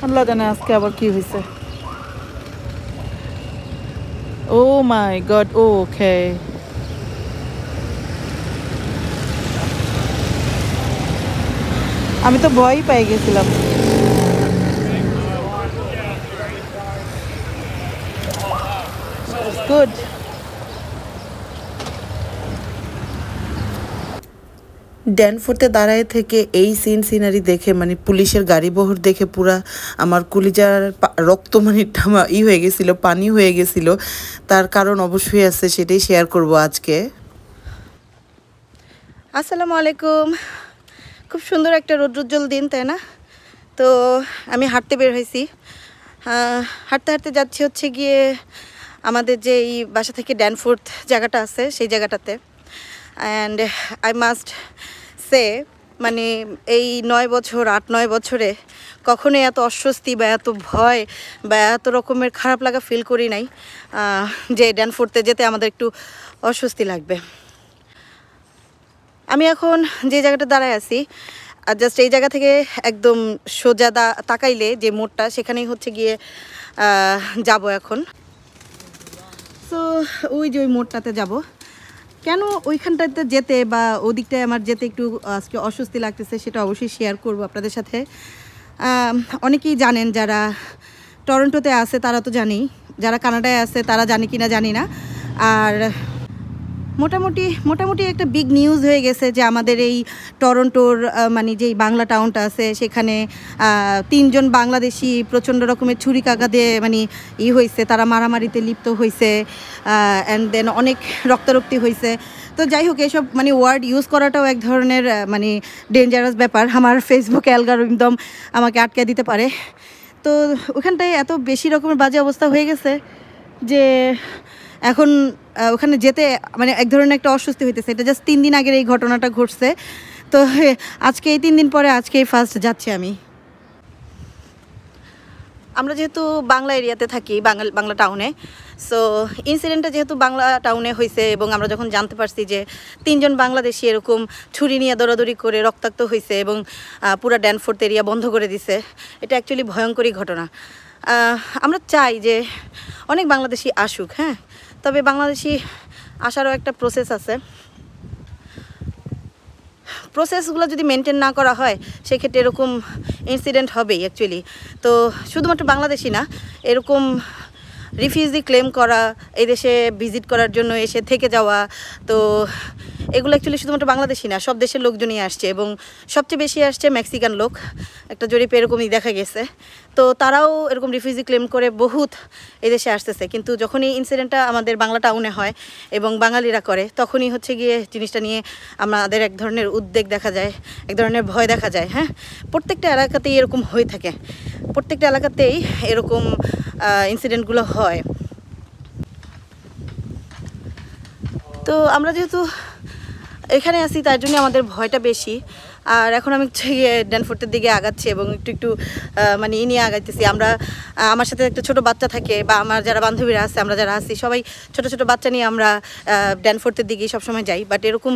আল্লাহ জানে আজকে আবার কি হয়েছে। ও মাই গড, ওকে। আমি তো ভয়ই পেয়ে গেছিলাম। গুড। ড্যানফোর্টে দাঁড়ায় থেকে এই সিনারি দেখে মানে পুলিশের গাড়ি বহর দেখে পুরা আমার কলিজার রক্ত মানে হয়ে গেছিল, পানি হয়ে গেছিল। তার কারণ অবশ্যই আছে, সেটাই শেয়ার করব আজকে। আসসালামু আলাইকুম। খুব সুন্দর একটা রৌদ্রোজ্জ্বল দিন, তাই না? তো আমি হাঁটতে বের হয়েছি। হাঁটতে হাঁটতে যাচ্ছি হচ্ছে গিয়ে আমাদের যে এই বাসা থেকে ড্যানফোর্ট জায়গাটা আছে সেই জায়গাটাতে। অ্যান্ড আই মাস্ট সে মানে এই 8-9 বছরে কখনোই এত অস্বস্তি বা এত ভয় বা এত রকমের খারাপ লাগা ফিল করি নাই যে ড্যানফোর্টে যেতে আমাদের একটু অস্বস্তি লাগবে। আমি এখন যে জায়গাটা দাঁড়ায় আছি, জাস্ট এই জায়গা থেকে একদম সোজা তাকাইলে যে মোড়টা, সেখানেই হচ্ছে গিয়ে যাব এখন। সো ওই যে ওই মোড়টাতে যাব। কেন ওইখানটাতে যেতে বা ওদিকটায় আমার যেতে একটু আজকে অস্বস্তি লাগতেছে সেটা অবশ্যই শেয়ার করব আপনাদের সাথে। অনেকেই জানেন, যারা টরন্টোতে আছে তারা তো জানেই, যারা কানাডায় আছে তারা জানে কি না জানি না। আর মোটামুটি একটা বিগ নিউজ হয়ে গেছে যে আমাদের এই টরন্টোর মানে যেই বাংলা টাউনটা আছে সেখানে 3 জন বাংলাদেশি প্রচণ্ড রকমের ছুরিকাঘাতে মানে হয়েছে, তারা মারামারিতে লিপ্ত হয়েছে। অ্যান্ড দেন অনেক রক্তারক্তি হয়েছে। তো যাই হোক, এসব মানে ওয়ার্ড ইউজ করাটাও এক ধরনের মানে ডেঞ্জারাস ব্যাপার। আমার ফেসবুক অ্যালগরিদম আমাকে আটকে দিতে পারে। তো ওখানটায় এত বেশি রকমের বাজে অবস্থা হয়ে গেছে যে এখন ওখানে যেতে মানে এক ধরনের একটা অস্বস্তি হইতেছে। এটা জাস্ট 3 দিন আগের এই ঘটনাটা ঘটছে। তো আজকে এই 3 দিন পরে আজকেই ফার্স্ট যাচ্ছি আমি। আমরা যেহেতু বাংলা এরিয়াতে থাকি, বাংলা টাউনে, সো ইনসিডেন্টটা যেহেতু বাংলা টাউনে হয়েছে এবং আমরা যখন জানতে পারছি যে 3 জন বাংলাদেশি এরকম ছুরি নিয়ে দৌড়াদৌড়ি করে রক্তাক্ত হয়েছে এবং পুরো ড্যানফোর্ট এরিয়া বন্ধ করে দিছে, এটা অ্যাকচুয়ালি ভয়ঙ্করই ঘটনা। আমরা চাই যে অনেক বাংলাদেশি আসুক, হ্যাঁ, তবে বাংলাদেশি আসারও একটা প্রসেস আছে। প্রসেসগুলো যদি মেনটেন না করা হয় সেক্ষেত্রে এরকম ইনসিডেন্ট হবেই অ্যাকচুয়ালি। তো শুধুমাত্র বাংলাদেশি না, এরকম রিফিউজি ক্লেম করা, এই দেশে ভিজিট করার জন্য এসে থেকে যাওয়া, তো এগুলো অ্যাকচুয়ালি শুধুমাত্র বাংলাদেশি না, সব দেশের লোকজনই আসছে এবং সবচেয়ে বেশি আসছে মেক্সিকান লোক। একটা জরিপে এরকমই দেখা গেছে। তো তারাও এরকম রিফিউজি ক্লেম করে বহুত এই দেশে আসতেছে। কিন্তু যখন এই ইনসিডেন্টটা আমাদের বাংলা টাউনে হয় এবং বাঙালিরা করে, তখনই হচ্ছে গিয়ে জিনিসটা নিয়ে আমাদের এক ধরনের উদ্বেগ দেখা যায়, এক ধরনের ভয় দেখা যায়। হ্যাঁ, প্রত্যেকটা এলাকাতেই এরকম হয়ে থাকে, প্রত্যেকটা এলাকাতেই এরকম ইনসিডেন্টগুলো হয়। তো আমরা যেহেতু এখানে আছি তার জন্য আমাদের ভয়টা বেশি। আর এখন আমি ড্যানফোর্টের দিকে আগাচ্ছি এবং একটু মানে নিয়ে আগাইতেছি। আমার সাথে একটা ছোট বাচ্চা থাকে বা আমার যারা বান্ধবীরা আছে, আমরা যারা আছি সবাই ছোট ছোট বাচ্চা নিয়ে আমরা ড্যানফোর্টের দিকে সবসময় যাই। বাট এরকম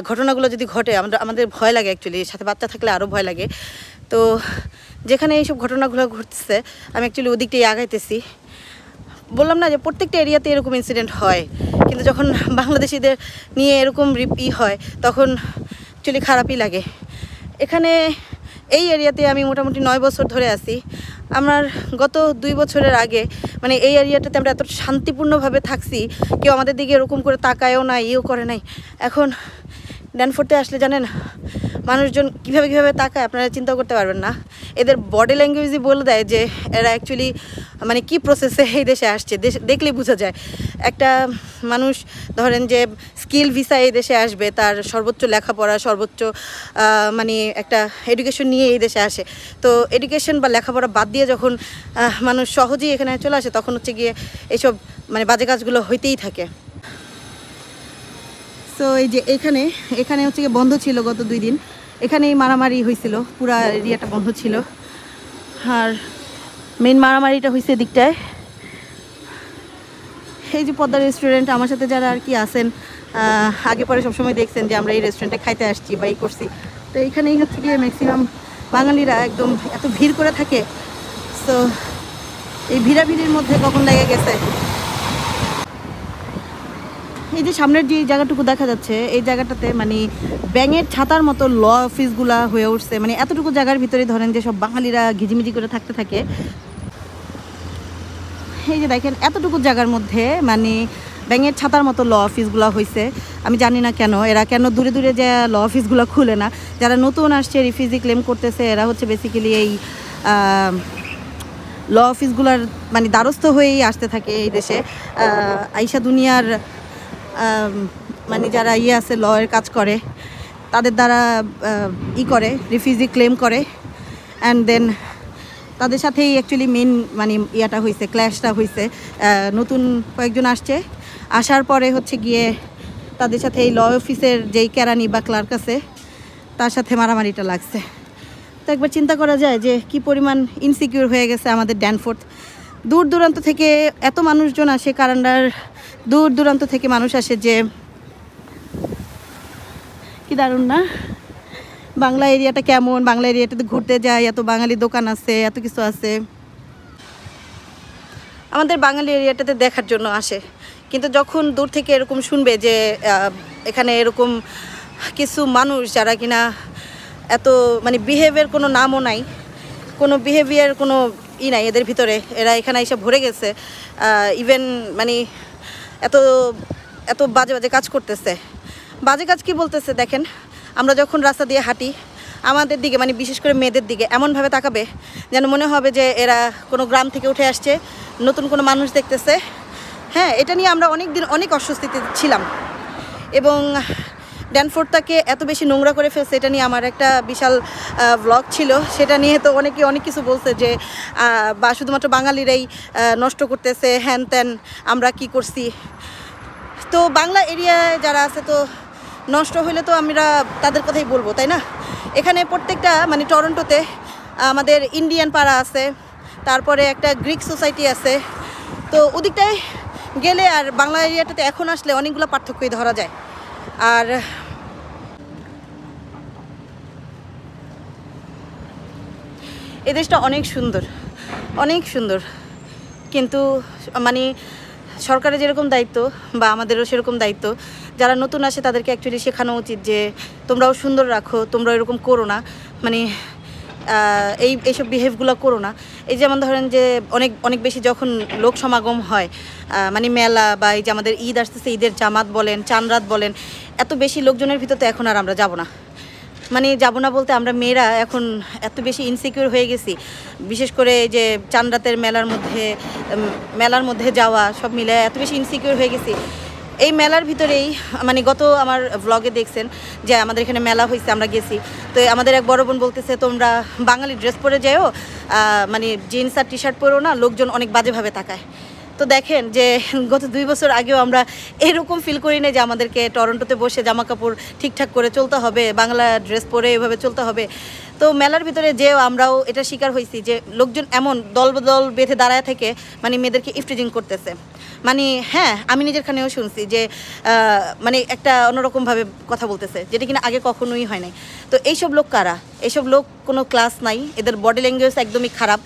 ঘটনাগুলো যদি ঘটে আমাদের ভয় লাগে অ্যাকচুয়ালি, সাথে বাচ্চা থাকলে আরও ভয় লাগে। তো যেখানে এইসব ঘটনাগুলো ঘটছে আমি অ্যাকচুয়ালি ওদিকটাই আগাইতেছি। বললাম না যে প্রত্যেকটা এরিয়াতে এরকম ইনসিডেন্ট হয়, কিন্তু যখন বাংলাদেশিদের নিয়ে এরকম হয় তখন অ্যাকচুয়ালি খারাপই লাগে। এখানে এই এরিয়াতে আমি মোটামুটি 9 বছর ধরে আছি। আমার গত 2 বছরের আগে মানে এই এরিয়াটাতে আমরা এত শান্তিপূর্ণভাবে থাকছি, কেউ আমাদের দিকে এরকম করে তাকায়ও না, করে নাই। এখন ড্যানফোর্টে আসলে জানেন মানুষজন কীভাবে তাকায় আপনারা চিন্তা করতে পারবেন না। এদের বডি ল্যাঙ্গুয়েজই বলে দেয় যে এরা অ্যাকচুয়ালি মানে কী প্রসেসে এই দেশে আসছে। দেখলেই বোঝা যায়। একটা মানুষ ধরেন যে স্কিল ভিসা এই দেশে আসবে, তার সর্বোচ্চ লেখাপড়া, সর্বোচ্চ মানে একটা এডুকেশন নিয়ে এই দেশে আসে। তো এডুকেশন বা লেখাপড়া বাদ দিয়ে যখন মানুষ সহজেই এখানে চলে আসে, তখন হচ্ছে গিয়ে এইসব মানে বাজে কাজগুলো হইতেই থাকে। তো এই যে এখানে হচ্ছে গিয়ে বন্ধ ছিল গত 2 দিন, এখানেই মারামারি হয়েছিল, পুরা এরিয়াটা বন্ধ ছিল। আর মেইন মারামারিটা হয়েছে দিকটায়। এই যে পদ্মা রেস্টুরেন্ট, আমার সাথে যারা আর কি আছেন আগে পরে সবসময় দেখছেন যে আমরা এই রেস্টুরেন্টে খাইতে আসছি বা করছি। তো এইখানেই হচ্ছে গিয়ে ম্যাক্সিমাম বাঙালিরা একদম এত ভিড় করে থাকে সো এই ভিড়াভিড়ির মধ্যে কখন লেগে গেছে। এই যে সামনের যে জায়গাটুকু দেখা যাচ্ছে এই জায়গাটাতে মানে ব্যাঙের ছাতার মতো ল অফিসগুলা হয়ে উঠছে, মানে এতটুকু জায়গার ভিতরে ধরেন যে সব বাঙালিরা ঘিজিমিজি করে থাকতে থাকে। এই যে দেখেন এতটুকু জায়গার মধ্যে মানে ব্যাঙের ছাতার মতো ল অফিসগুলো হয়েছে। আমি জানি না কেন এরা কেন দূরে দূরে যে ল অফিসগুলো খুলে না। যারা নতুন আসছে রিফিউজি ক্লেম করতেছে এরা হচ্ছে বেসিক্যালি এই ল অফিসগুলোর মানে দ্বারস্থ হয়েই আসতে থাকে এই দেশে। আইসা দুনিয়ার মানে যারা আছে লয়ের কাজ করে তাদের দ্বারা করে রিফিউজি ক্লেম করে, অ্যান্ড দেন তাদের সাথেই অ্যাকচুয়ালি মেন মানে ইয়াটা হয়েছে, ক্ল্যাশটা হয়েছে। নতুন কয়েকজন আসছে, আসার পরে হচ্ছে গিয়ে তাদের সাথে এই ল অফিসের যেই কেরানি বা ক্লার্ক আছে তার সাথে মারামারিটা লাগছে। তো একবার চিন্তা করা যায় যে কি পরিমাণ ইনসিকিউর হয়ে গেছে আমাদের ড্যানফোর্থ। দূর দূরান্ত থেকে এত মানুষজন আসে, কানাডার দূর দূরান্ত থেকে মানুষ আসে, যে কি দারুণ না বাংলা এরিয়াটা কেমন। বাংলা এরিয়াটাতে ঘুরতে যায়, এত বাঙালি দোকান আছে, এত কিছু আছে, আমাদের বাঙালি এরিয়াটাতে দেখার জন্য আসে। কিন্তু যখন দূর থেকে এরকম শুনবে যে এখানে এরকম কিছু মানুষ যারা কিনা এত মানে বিহেভিয়ার কোনো নামও নাই, কোনো বিহেভিয়ার কোনো নাই এদের ভিতরে, এরা এখানে এসে ভরে গেছে, ইভেন মানে এত এত বাজে বাজে কাজ করতেছে। বাজে কাজ কি বলতেছে দেখেন, আমরা যখন রাস্তা দিয়ে হাঁটি আমাদের দিকে মানে বিশেষ করে মেয়েদের দিকে এমনভাবে তাকাবে যেন মনে হবে যে এরা কোনো গ্রাম থেকে উঠে আসছে, নতুন কোনো মানুষ দেখতেছে। হ্যাঁ, এটা নিয়ে আমরা অনেক দিন অনেক অস্বস্তিতে ছিলাম, এবং ড্যানফোর্থটাকে এত বেশি নোংরা করে ফেলছে এটা নিয়ে আমার একটা বিশাল ব্লগ ছিল। সেটা নিয়ে তো অনেকে অনেক কিছু বলছে যে বা শুধুমাত্র বাঙালিরাই নষ্ট করতেছে, হ্যান ত্যান, আমরা কি করছি। তো বাংলা এরিয়ায় যারা আছে তো নষ্ট হইলে তো আমরা তাদের কথাই বলবো, তাই না? এখানে প্রত্যেকটা মানে টরন্টোতে আমাদের ইন্ডিয়ান পাড়া আছে, তারপরে একটা গ্রিক সোসাইটি আছে। তো ওদিকটায় গেলে আর বাংলা এরিয়াটাতে এখন আসলে অনেকগুলো পার্থক্যই ধরা যায়। আর এই দেশটা অনেক সুন্দর, অনেক সুন্দর, কিন্তু মানে সরকারের যেরকম দায়িত্ব বা আমাদেরও সেরকম দায়িত্ব, যারা নতুন আসে তাদেরকে অ্যাকচুয়ালি শেখানো উচিত যে তোমরাও সুন্দর রাখো, তোমরা এরকম করো না, মানে এইসব বিহেভগুলো করো না। এই যেমন ধরেন যে অনেক অনেক বেশি যখন লোক সমাগম হয়, মানে মেলা বা এই যে আমাদের ঈদ আসতেছে, ঈদের জামাত বলেন, চাঁদরাত বলেন, এত বেশি লোকজনের ভিতর তো এখন আর আমরা যাব না। মানে যাব না বলতে আমরা মেয়েরা এখন এত বেশি ইনসিকিউর হয়ে গেছি, বিশেষ করে যে চাঁদরাতের মেলার মধ্যে যাওয়া সব মিলে এত বেশি ইনসিকিউর হয়ে গেছি। এই মেলার ভিতরেই মানে গত আমার ভ্লগে দেখছেন যে আমাদের এখানে মেলা হয়েছে, আমরা গেছি। তো আমাদের এক বড় বোন বলতেছে তোমরা বাঙালি ড্রেস পরে যাও, মানে জিন্স আর টি শার্ট পরেও না, লোকজন অনেক বাজেভাবে তাকায়। তো দেখেন যে গত 2 বছর আগেও আমরা এরকম ফিল করি না যে আমাদেরকে টরন্টোতে বসে জামা কাপড় ঠিকঠাক করে চলতে হবে, বাংলা ড্রেস পরে এভাবে চলতে হবে। তো মেলার ভিতরে যেও আমরাও এটা শিকার হয়েছি যে লোকজন এমন দল বদল বেঁধে দাঁড়ায় থেকে মানে মেয়েদেরকে ইফটিজিং করতেছে। মানে হ্যাঁ, আমি নিজের খানেও শুনছি যে মানে একটা অন্যরকমভাবে কথা বলতেছে, যেটা কিনা আগে কখনোই হয় নাই। তো এইসব লোক কারা? এইসব লোক কোনো ক্লাস নাই, এদের বডি ল্যাঙ্গুয়েজ একদমই খারাপ।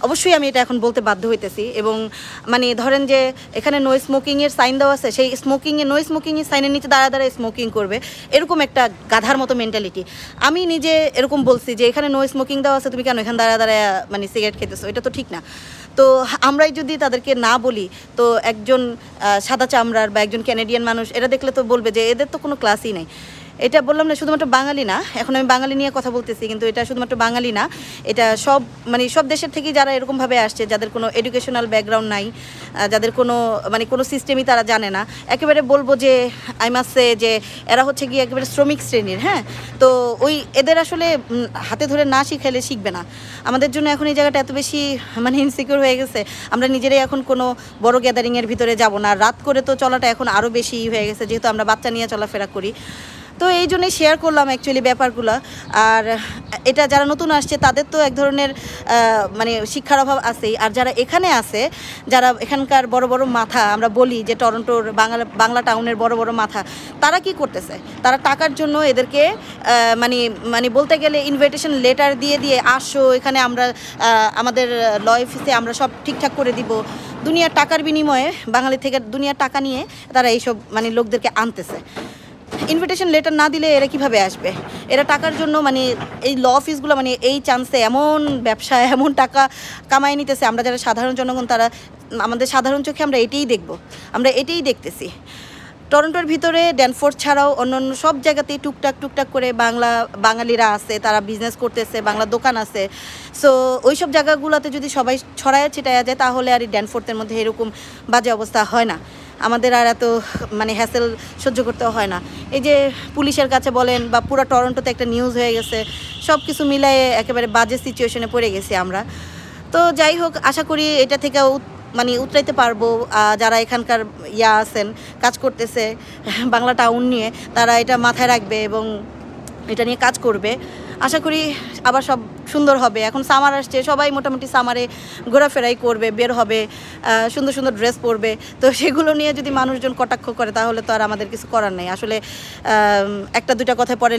অবশ্যই আমি এটা এখন বলতে বাধ্য হইতেছি। এবং মানে ধরেন যে এখানে নো স্মোকিংয়ের সাইন দেওয়া আছে, সেই নো স্মোকিংয়ের সাইনের নিচে দাঁড়ায় স্মোকিং করবে, এরকম একটা গাধার মতো মেন্টালিটি। আমি নিজে এরকম বলছি যে এখানে নো স্মোকিং দেওয়া আছে, তুমি কেন এখানে দাঁড়ায় মানে সিগারেট খেতেছো? এটা তো ঠিক না। তো আমরাই যদি তাদেরকে না বলি, তো একজন সাদা চামড়ার বা একজন ক্যানাডিয়ান মানুষ এরা দেখলে তো বলবে যে এদের তো কোনো ক্লাসই নেই। এটা বললাম না শুধুমাত্র বাঙালি না, এখন আমি বাঙালি নিয়ে কথা বলতেছি, কিন্তু এটা শুধুমাত্র বাঙালি না, এটা সব মানে সব দেশের থেকেই যারা এরকমভাবে আসছে, যাদের কোনো এডুকেশনাল ব্যাকগ্রাউন্ড নাই, যাদের কোনো মানে কোনো সিস্টেমই তারা জানে না, একেবারে বলবো যে আই মাস্ট সে যে এরা হচ্ছে গিয়ে একেবারে শ্রমিক শ্রেণীর। হ্যাঁ, তো ওই এদের আসলে হাতে ধরে না শিখাইলে শিখবে না। আমাদের জন্য এখন এই জায়গাটা এত বেশি মানে ইনসিকিউর হয়ে গেছে, আমরা নিজেরাই এখন কোনো বড় গ্যাদারিংয়ের ভিতরে যাব না। রাত করে তো চলাটা এখন আরও বেশি হয়ে গেছে, যেহেতু আমরা বাচ্চা নিয়ে চলাফেরা করি। তো এই জন্যই শেয়ার করলাম অ্যাকচুয়ালি ব্যাপারগুলো। আর এটা যারা নতুন আসছে তাদের তো এক ধরনের মানে শিক্ষার অভাব আছেই, আর যারা এখানে আছে, যারা এখানকার বড় বড় মাথা, আমরা বলি যে টরন্টোর বাংলা টাউনের বড় বড় মাথা, তারা কি করতেছে? তারা টাকার জন্য এদেরকে মানে মানে বলতে গেলে ইনভিটেশন লেটার দিয়ে দিয়ে আসো এখানে, আমরা আমাদের ল অফিসে আমরা সব ঠিকঠাক করে দিব, দুনিয়ার টাকার বিনিময়ে বাঙালি থেকে দুনিয়ার টাকা নিয়ে তারা এইসব মানে লোকদেরকে আনতেছে। ইনভিটেশন লেটার না দিলে এরা কিভাবে আসবে? এরা টাকার জন্য মানে এই ল অফিসগুলো মানে এই চান্সে এমন ব্যবসা, এমন টাকা কামাই নিতেছে। আমরা যারা সাধারণ জনগণ, তারা আমাদের সাধারণ চোখে আমরা এটাই দেখব, আমরা এটাই দেখতেছি। টরন্টোর ভিতরে ড্যানফোর্থ ছাড়াও অন্যান্য সব জায়গাতেই টুকটাক করে বাঙালিরা আছে, তারা বিজনেস করতেছে, বাংলা দোকান আছে। সো ওই সব জায়গাগুলোতে যদি সবাই ছড়ায় ছিটায়া যায় তাহলে আর এই ড্যানফোর্থের মধ্যে এরকম বাজে অবস্থা হয় না, আমাদের আর এত মানে হ্যাসেল সহ্য করতে হয় না। এই যে পুলিশের কাছে বলেন বা পুরো টরন্টোতে একটা নিউজ হয়ে গেছে, সব কিছু মিলায়ে একেবারে বাজে সিচুয়েশনে পড়ে গেছি আমরা। তো যাই হোক, আশা করি এটা থেকে মানে উতরাইতে পারবো। যারা এখানকার আছেন, কাজ করতেছে বাংলা টাউন নিয়ে, তারা এটা মাথায় রাখবে এবং এটা নিয়ে কাজ করবে। আশা করি আবার সব সুন্দর হবে। এখন সামার আসছে, সবাই মোটামুটি সামারে ঘোরাফেরাই করবে, বের হবে, সুন্দর সুন্দর ড্রেস পরবে। তো সেগুলো নিয়ে যদি মানুষজন কটাক্ষ করে তাহলে তো আর আমাদের কিছু করার নেই। আসলে একটা দুটা কথা পরে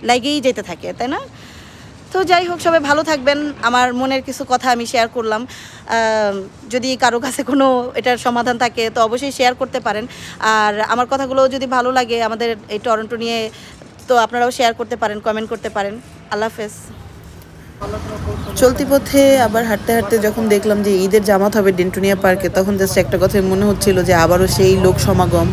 লেগেই যেতে থাকে, তাই না? তো যাই হোক, সবাই ভালো থাকবেন। আমার মনের কিছু কথা আমি শেয়ার করলাম। যদি কারো কাছে কোনো এটার সমাধান থাকে তো অবশ্যই শেয়ার করতে পারেন। আর আমার কথাগুলো যদি ভালো লাগে আমাদের এই টরন্টো নিয়ে, তো আপনারাও শেয়ার করতে পারেন, কমেন্ট করতে পারেন। আল্লাহ হাফেজ। চলতি পথে আবার হাঁটতে হাঁটতে যখন দেখলাম যে ঈদের জামাত হবে ডেন্টুনিয়া পার্কে, তখন জাস্ট একটা কথাই মনে হচ্ছিল যে আবারও সেই লোক সমাগম,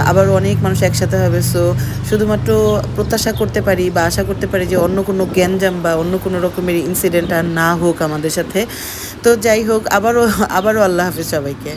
আবারও অনেক মানুষ একসাথে হবে। সো শুধুমাত্র প্রত্যাশা করতে পারি বা আশা করতে পারি যে অন্য কোনো গ্যাঞ্জাম বা অন্য কোনো রকমের ইনসিডেন্ট আর না হোক আমাদের সাথে। তো যাই হোক, আবারও আল্লাহ হাফেজ সবাইকে।